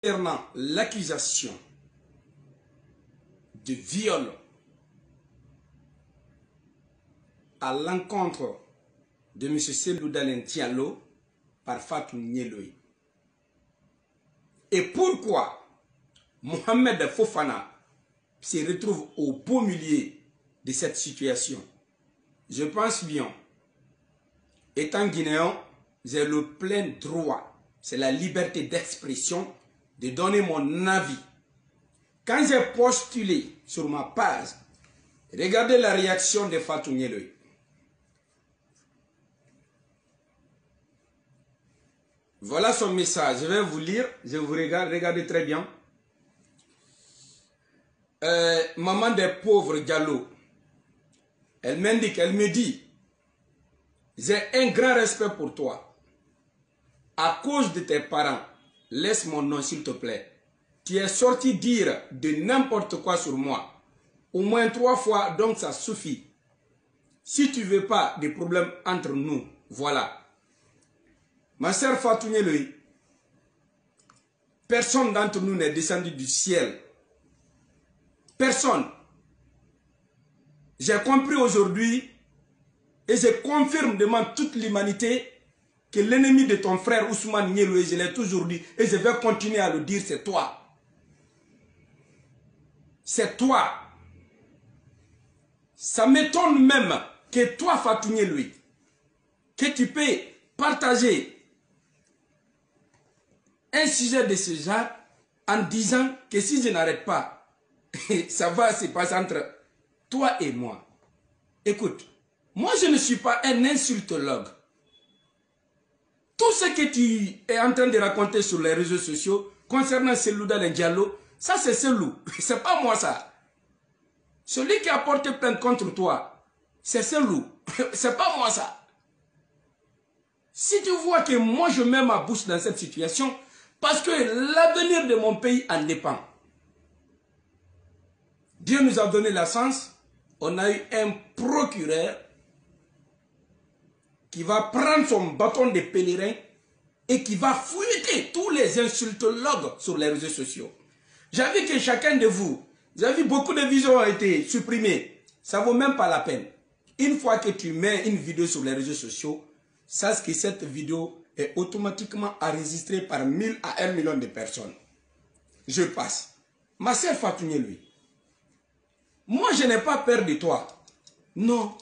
Concernant l'accusation de viol à l'encontre de M. Cellou Dalein Diallo par Fatou Nyeloï. Et pourquoi Mohamed Fofana se retrouve au beau milieu de cette situation? Je pense bien, étant guinéen, j'ai le plein droit, c'est la liberté d'expression, de donner mon avis. Quand j'ai postulé sur ma page, regardez la réaction de Fatou Nyeloï. Voilà son message. Je vais vous lire. Je vous regarde. Regardez très bien. Maman des pauvres Diallo. Elle m'indique, elle me dit, j'ai un grand respect pour toi. À cause de tes parents, laisse mon nom s'il te plaît. Tu es sorti dire de n'importe quoi sur moi. Au moins 3 fois, donc ça suffit. Si tu ne veux pas de problème entre nous, voilà. Ma sœur Fatou Nyeloï, personne d'entre nous n'est descendu du ciel. Personne. J'ai compris aujourd'hui et je confirme devant toute l'humanité que l'ennemi de ton frère Ousmane Nyeloï, je l'ai toujours dit et je vais continuer à le dire, c'est toi. C'est toi. Ça m'étonne même que toi, Fatou Nyeloï, que tu peux partager un sujet de ce genre en disant que si je n'arrête pas, ça va se passer entre toi et moi. Écoute, moi je ne suis pas un insultologue. Tout ce que tu es en train de raconter sur les réseaux sociaux concernant Cellou Dalein Diallo, ça c'est Cellou, c'est pas moi ça. Celui qui a porté plainte contre toi, c'est Cellou, c'est pas moi ça. Si tu vois que moi je mets ma bouche dans cette situation, parce que l'avenir de mon pays en dépend. Dieu nous a donné la chance, on a eu un procureur qui va prendre son bâton de pèlerin et qui va fouetter tous les insultologues sur les réseaux sociaux. J'ai vu que chacun de vous, j'ai vu beaucoup de vidéos ont été supprimées. Ça ne vaut même pas la peine. Une fois que tu mets une vidéo sur les réseaux sociaux, sache que cette vidéo est automatiquement enregistrée par 1000 à 1 million de personnes. Je passe. Ma sœur Fatou Nyeloï, moi je n'ai pas peur de toi. Non.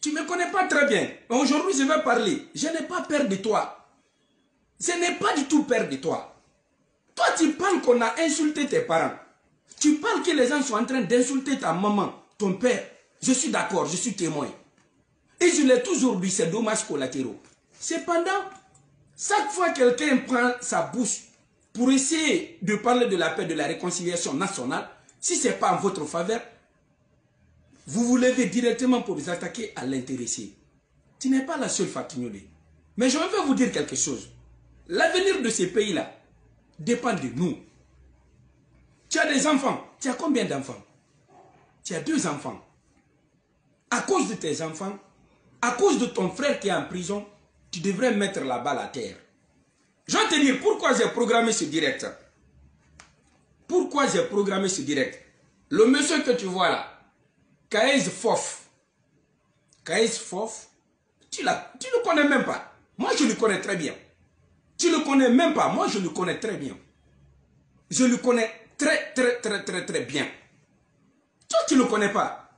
Tu ne me connais pas très bien. Aujourd'hui je vais parler. Je n'ai pas peur de toi. Je n'ai pas du tout peur de toi. Toi tu parles qu'on a insulté tes parents. Tu parles que les gens sont en train d'insulter ta maman, ton père. Je suis d'accord, je suis témoin. Et je l'ai toujours dit, c'est dommages collatéraux. Cependant, chaque fois que quelqu'un prend sa bouche pour essayer de parler de la paix, de la réconciliation nationale, si ce n'est pas en votre faveur, vous vous levez directement pour vous attaquer à l'intéressé. Tu n'es pas la seule, Fatou Nyeloï. Mais je vais vous dire quelque chose. L'avenir de ces pays-là dépend de nous. Tu as des enfants. Tu as combien d'enfants? Tu as 2 enfants. À cause de tes enfants, à cause de ton frère qui est en prison, tu devrais mettre la balle à terre. Je vais te dire pourquoi j'ai programmé ce direct. Pourquoi j'ai programmé ce direct. Le monsieur que tu vois là, Kaïs Fof. Kaïs Fof, tu ne le connais même pas. Moi, je le connais très bien. Tu ne le connais même pas. Moi, je le connais très bien. Je le connais très bien. Toi, tu ne le connais pas.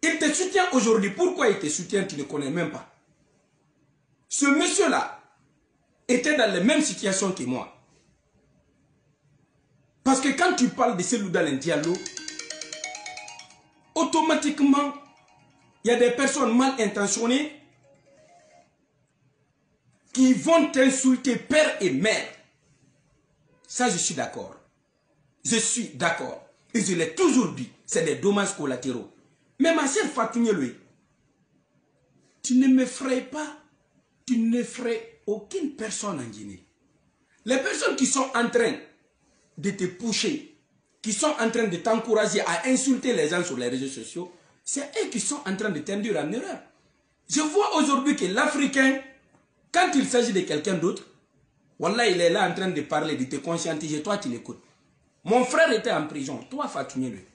Il te soutient aujourd'hui. Pourquoi il te soutient, tu ne connais même pas. Ce monsieur-là était dans les mêmes situations que moi. Parce que quand tu parles de Cellou Dalein Diallo, automatiquement, il y a des personnes mal intentionnées qui vont t'insulter père et mère. Ça, je suis d'accord. Je suis d'accord. Et je l'ai toujours dit, c'est des dommages collatéraux. Mais ma sœur Fatou Nyeloï, tu ne m'effraies pas, tu n'effraies aucune personne en Guinée. Les personnes qui sont en train de te pousser, qui sont en train de t'encourager à insulter les gens sur les réseaux sociaux, c'est eux qui sont en train de t'induire en erreur. Je vois aujourd'hui que l'Africain, quand il s'agit de quelqu'un d'autre, Wallah, il est là en train de parler, de te conscientiser. Toi, tu l'écoutes. Mon frère était en prison. Toi, Fatou Niéloué.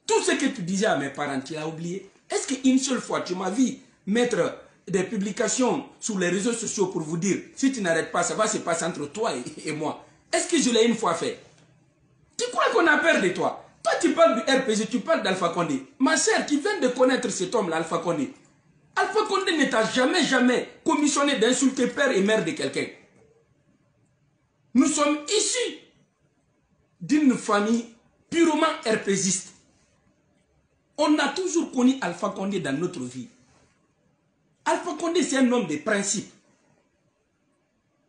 Tout ce que tu disais à mes parents, tu l'as oublié. Est-ce qu'une seule fois, tu m'as vu mettre des publications sur les réseaux sociaux pour vous dire, si tu n'arrêtes pas, ça va se passer entre toi et moi. Est-ce que je l'ai une fois fait? Tu crois qu'on a peur de toi? Toi, tu parles du RPG, tu parles d'Alpha Condé. Ma sœur, tu viens de connaître cet homme-là, Alpha Condé. Alpha Condé ne t'a jamais commissionné d'insulter père et mère de quelqu'un. Nous sommes issus d'une famille purement RPGiste. On a toujours connu Alpha Condé dans notre vie. Alpha Condé, c'est un homme de principe.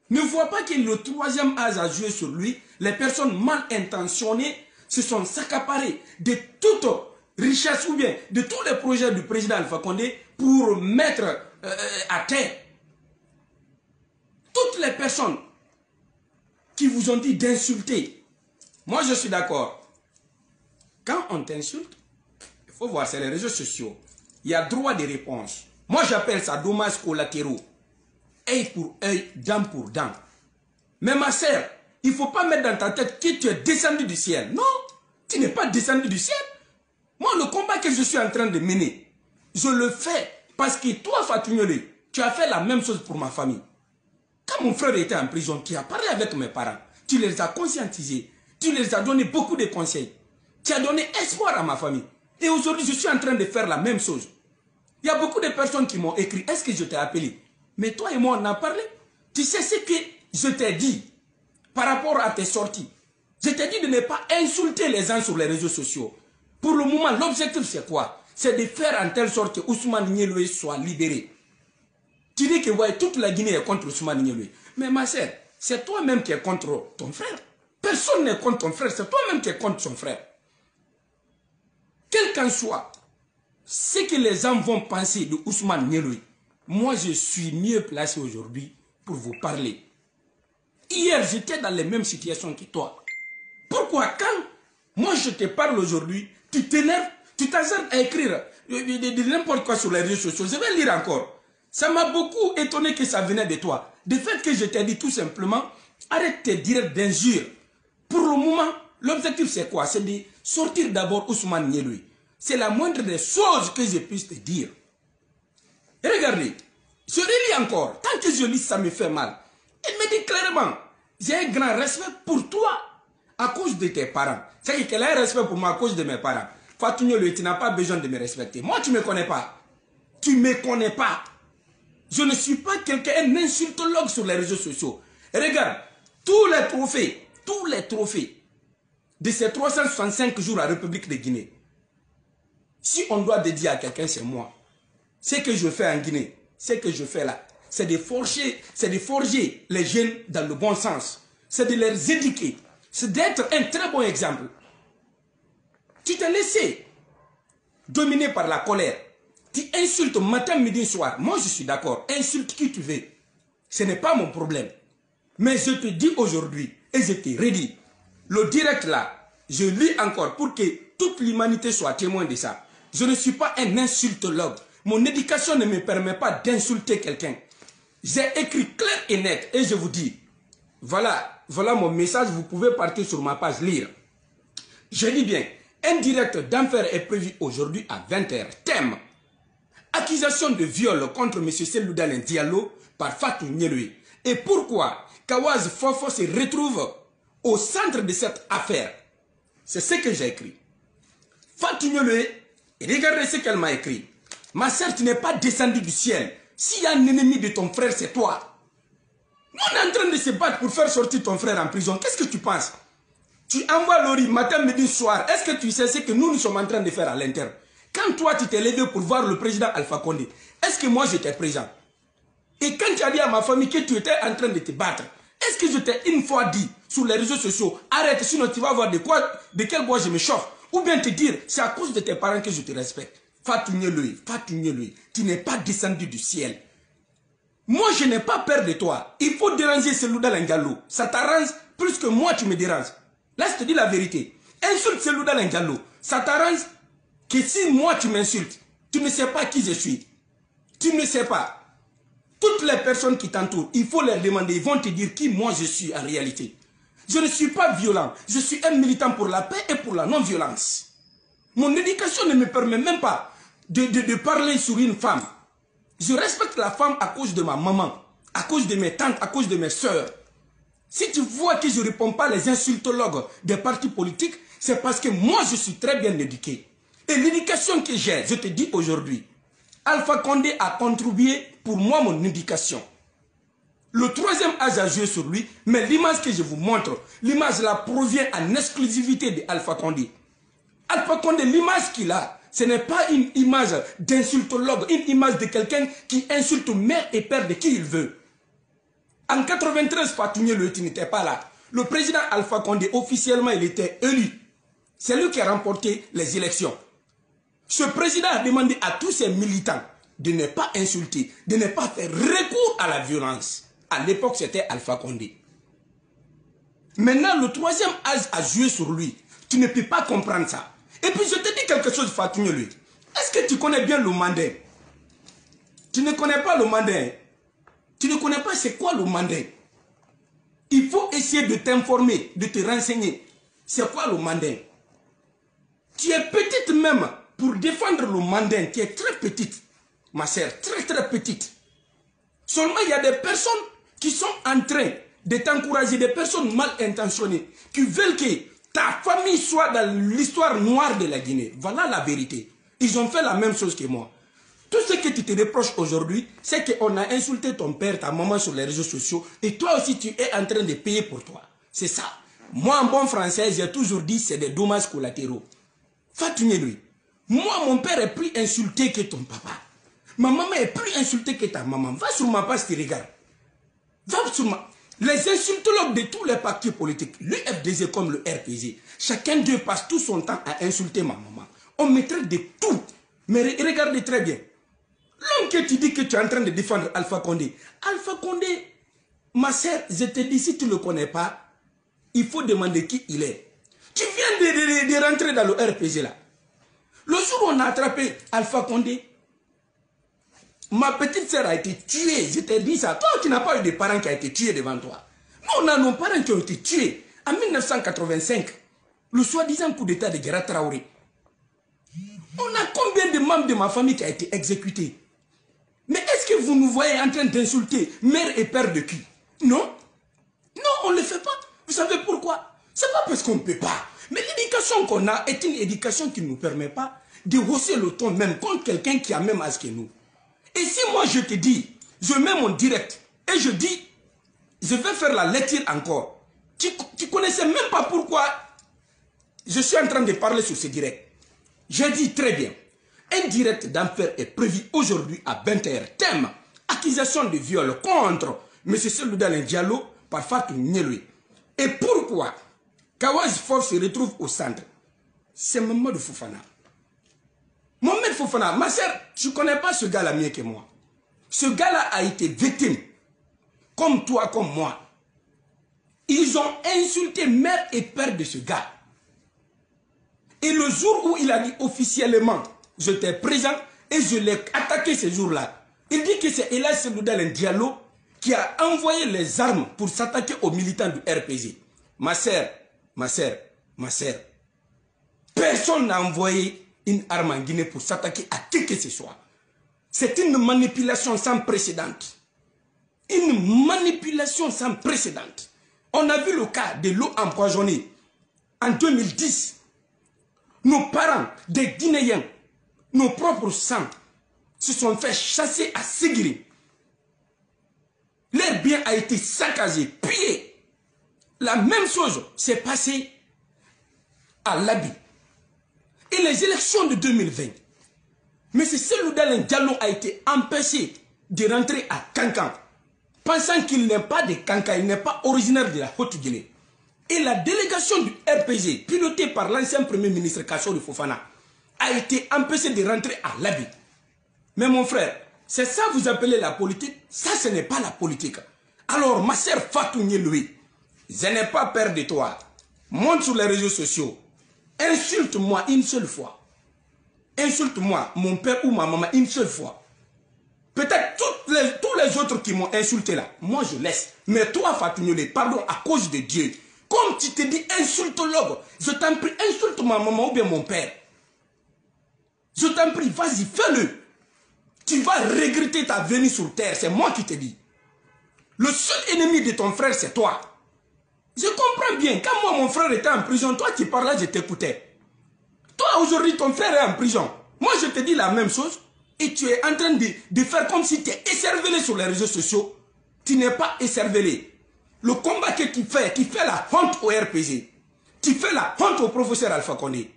Ne vois pas que le troisième âge a joué sur lui. Les personnes mal intentionnées se sont s'accaparées de toute richesse ou bien de tous les projets du président Alpha Condé pour mettre à terre. Toutes les personnes qui vous ont dit d'insulter. Moi, je suis d'accord. Quand on t'insulte, il faut voir, c'est les réseaux sociaux. Il y a droit de réponse. Moi, j'appelle ça dommages collatéraux. Œil pour œil, dent pour dent. Mais ma sœur, il ne faut pas mettre dans ta tête que tu es descendu du ciel. Non, tu n'es pas descendu du ciel. Moi, le combat que je suis en train de mener, je le fais parce que toi, Fatou Niéloué, tu as fait la même chose pour ma famille. Quand mon frère était en prison, tu as parlé avec mes parents, tu les as conscientisés, tu les as donné beaucoup de conseils. Tu as donné espoir à ma famille. Et aujourd'hui, je suis en train de faire la même chose. Il y a beaucoup de personnes qui m'ont écrit, est-ce que je t'ai appelé? Mais toi et moi, on a parlé. Tu sais ce que je t'ai dit par rapport à tes sorties. Je t'ai dit de ne pas insulter les gens sur les réseaux sociaux. Pour le moment, l'objectif c'est quoi? C'est de faire en telle sorte que Ousmane Niéloué soit libéré. Tu dis que ouais, toute la Guinée est contre Ousmane Niéloué. Mais ma sœur, c'est toi-même qui es contre ton frère. Personne n'est contre ton frère, c'est toi-même qui es contre son frère. Quel qu'en soit ce que les gens vont penser de Ousmane Niéloué, moi je suis mieux placé aujourd'hui pour vous parler. Hier, j'étais dans les mêmes situations que toi. Pourquoi quand moi je te parle aujourd'hui, tu t'énerves, tu t'acharnes à écrire de n'importe quoi sur les réseaux sociaux? Je vais lire encore. Ça m'a beaucoup étonné que ça venait de toi. Du fait que je t'ai dit tout simplement, arrête tes directs d'injures. Pour le moment, l'objectif c'est quoi? C'est de sortir d'abord Ousmane Niéloué. C'est la moindre des choses que je puisse te dire. Et regardez, je relis encore. Tant que je lis, ça me fait mal. Il me dit clairement, j'ai un grand respect pour toi à cause de tes parents. C'est qu'elle a un respect pour moi à cause de mes parents. Fatou Niéloué, tu n'as pas besoin de me respecter. Moi, tu ne me connais pas. Tu ne me connais pas. Je ne suis pas quelqu'un, un insultologue sur les réseaux sociaux. Et regarde, tous les trophées de ces 365 jours à la République de Guinée, si on doit dédier à quelqu'un, c'est moi. Ce que je fais en Guinée, ce que je fais là, c'est de forger les jeunes dans le bon sens. C'est de les éduquer. C'est d'être un très bon exemple. Tu t'es laissé dominer par la colère. Tu insultes matin, midi, soir. Moi, je suis d'accord. Insulte qui tu veux. Ce n'est pas mon problème. Mais je te dis aujourd'hui, et je te redis, le direct là, je lis encore pour que toute l'humanité soit témoin de ça. Je ne suis pas un insultologue. Mon éducation ne me permet pas d'insulter quelqu'un. J'ai écrit clair et net et je vous dis, voilà mon message, vous pouvez partir sur ma page lire. Je dis bien, un direct d'enfer est prévu aujourd'hui à 20 h. Thème, accusation de viol contre M. Seloudalen Diallo par Fatou Niéloué. Et pourquoi Kawaz Fofo se retrouve au centre de cette affaire? C'est ce que j'ai écrit. Fatou Niéloué, regardez ce qu'elle m'a écrit. Ma sœur, tu n'es pas descendu du ciel. S'il y a un ennemi de ton frère, c'est toi. Nous, on est en train de se battre pour faire sortir ton frère en prison. Qu'est-ce que tu penses? Tu envoies Lori matin, midi, soir. Est-ce que tu sais ce que nous sommes en train de faire à l'intérieur? Quand toi, tu t'es levé pour voir le président Alpha Condé, est-ce que moi, j'étais présent? Et quand tu as dit à ma famille que tu étais en train de te battre, est-ce que je t'ai une fois dit sur les réseaux sociaux, arrête, sinon tu vas voir de quel bois je me chauffe? Ou bien te dire, c'est à cause de tes parents que je te respecte. Fatou Niéloué, tu n'es pas descendu du ciel. Moi, je n'ai pas peur de toi. Il faut déranger Seloudalen Diallo. Ça t'arrange plus que moi, tu me déranges. Là, je te dis la vérité. Insulte Seloudalen Diallo. Ça t'arrange que si moi, tu m'insultes, tu ne sais pas qui je suis. Tu ne sais pas. Toutes les personnes qui t'entourent, il faut leur demander, ils vont te dire qui moi je suis en réalité. Je ne suis pas violent, je suis un militant pour la paix et pour la non-violence. Mon éducation ne me permet même pas de parler sur une femme. Je respecte la femme à cause de ma maman, à cause de mes tantes, à cause de mes soeurs. Si tu vois que je ne réponds pas les insultologues des partis politiques, c'est parce que moi je suis très bien éduqué. Et l'éducation que j'ai, je te dis aujourd'hui, Alpha Condé a contribué pour moi mon éducation. Le troisième âge a joué sur lui, mais l'image que je vous montre, l'image là provient en exclusivité de Alpha Condé. Alpha Condé, l'image qu'il a, ce n'est pas une image d'insultologue, une image de quelqu'un qui insulte mère et père de qui il veut. En 93, Fatou Niéloué n'était pas là. Le président Alpha Condé, officiellement, il était élu. C'est lui qui a remporté les élections. Ce président a demandé à tous ses militants de ne pas insulter, de ne pas faire recours à la violence. À l'époque, c'était Alpha Condé. Maintenant, le troisième âge a joué sur lui. Tu ne peux pas comprendre ça. Et puis, je te dis quelque chose, Fatou Niéloué. Est-ce que tu connais bien le mandin? Tu ne connais pas le mandin. Tu ne connais pas c'est quoi le mandin. Il faut essayer de t'informer, de te renseigner. C'est quoi le mandin? Tu es petite même pour défendre le mandin. Tu es très petite, ma sœur, très très petite. Seulement, il y a des personnes qui sont en train de t'encourager, des personnes mal intentionnées, qui veulent que ta famille soit dans l'histoire noire de la Guinée. Voilà la vérité. Ils ont fait la même chose que moi. Tout ce que tu te reproches aujourd'hui, c'est qu'on a insulté ton père, ta maman sur les réseaux sociaux, et toi aussi tu es en train de payer pour toi. C'est ça. Moi, en bon français, j'ai toujours dit c'est des dommages collatéraux. Fatou Niéloué, moi, mon père est plus insulté que ton papa. Ma maman est plus insultée que ta maman. Va sur ma page, tu regardes. Va sur ma... Les insultologues de tous les partis politiques, l'UFDG comme le RPG, chacun d'eux passe tout son temps à insulter ma maman. On me traite de tout. Mais regardez très bien. L'homme que tu dis que tu es en train de défendre Alpha Condé. Alpha Condé, ma sœur, je te dis, si tu ne le connais pas, il faut demander qui il est. Tu viens de rentrer dans le RPG là. Le jour où on a attrapé Alpha Condé, ma petite sœur a été tuée. Je t'ai dit ça. Toi, tu n'as pas eu de parents qui ont été tués devant toi. Nous, on a nos parents qui ont été tués en 1985. Le soi-disant coup d'état de Guéra Traoré. On a combien de membres de ma famille qui ont été exécutés? Mais est-ce que vous nous voyez en train d'insulter mère et père de qui? Non. Non, on ne le fait pas. Vous savez pourquoi? C'est pas parce qu'on ne peut pas. Mais l'éducation qu'on a est une éducation qui ne nous permet pas de hausser le ton même contre quelqu'un qui a même âge que nous. Et si moi je te dis, je mets mon direct et je dis, je vais faire la lecture encore. Tu ne connaissais même pas pourquoi je suis en train de parler sur ce direct. Je dis très bien. Un direct d'enfer est prévu aujourd'hui à 20h. Thème, accusation de viol contre M. Seloudalen Diallo par Fatou Niéloué. Et pourquoi Kawaz Fof se retrouve au centre? C'est Mamadou Fofana. Mohamed Fofana, ma soeur, tu ne connais pas ce gars-là mieux que moi. Ce gars-là a été victime, comme toi, comme moi. Ils ont insulté mère et père de ce gars. Et le jour où il a dit officiellement, j'étais présent et je l'ai attaqué ce jour-là. Il dit que c'est Elhadji Seloudalen Diallo qui a envoyé les armes pour s'attaquer aux militants du RPG. Ma sœur, ma sœur, ma sœur, personne n'a envoyé une arme en Guinée pour s'attaquer à qui que ce soit. C'est une manipulation sans précédent. Une manipulation sans précédent. On a vu le cas de l'eau empoisonnée en 2010. Nos parents, des Guinéens, nos propres sangs, se sont fait chasser à Ségiri. Leur bien a été saccagé, pillé. La même chose s'est passée à Labi. Et les élections de 2020, M. Seloudalen Diallo a été empêché de rentrer à Kankan, pensant qu'il n'est pas de Kankan, il n'est pas originaire de la Haute-Guinée. Et la délégation du RPG, pilotée par l'ancien premier ministre Kassori Fofana, a été empêchée de rentrer à Labi. Mais mon frère, c'est ça vous appelez la politique? Ça, ce n'est pas la politique. Alors, ma sœur Fatou Niéloué, je n'ai pas peur de toi. Monte sur les réseaux sociaux. Insulte-moi une seule fois. Insulte-moi, mon père ou ma maman, une seule fois. Peut-être tous les autres qui m'ont insulté là, moi je laisse. Mais toi, Fatou Niolé, pardon, à cause de Dieu, comme tu te dis insultologue, je t'en prie, insulte ma maman ou bien mon père. Je t'en prie, vas-y, fais-le. Tu vas regretter ta venue sur terre, c'est moi qui te dis. Le seul ennemi de ton frère, c'est toi. Je comprends bien, quand moi, mon frère était en prison, toi tu parlais, je t'écoutais. Toi, aujourd'hui, ton frère est en prison. Moi, je te dis la même chose. Et tu es en train de faire comme si tu es écervelé sur les réseaux sociaux. Tu n'es pas écervelé. Le combat que tu fais la honte au RPG. Tu fais la honte au professeur Alpha Condé.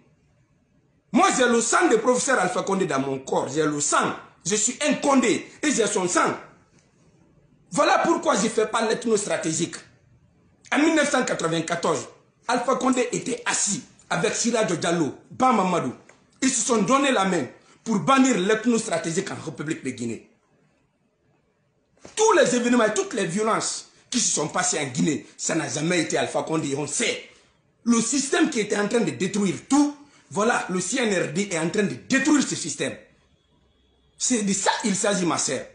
Moi, j'ai le sang du professeur Alpha Condé dans mon corps. J'ai le sang. Je suis un Condé et j'ai son sang. Voilà pourquoi je ne fais pas l'ethno-stratégique. En 1994, Alpha Condé était assis avec Siraj Diallo, Ban Mamadou. Ils se sont donné la main pour bannir l'ethno-stratégique en République de Guinée. Tous les événements et toutes les violences qui se sont passées en Guinée, ça n'a jamais été Alpha Condé, on sait. Le système qui était en train de détruire tout, voilà, le CNRD est en train de détruire ce système. C'est de ça qu'il s'agit, ma sœur.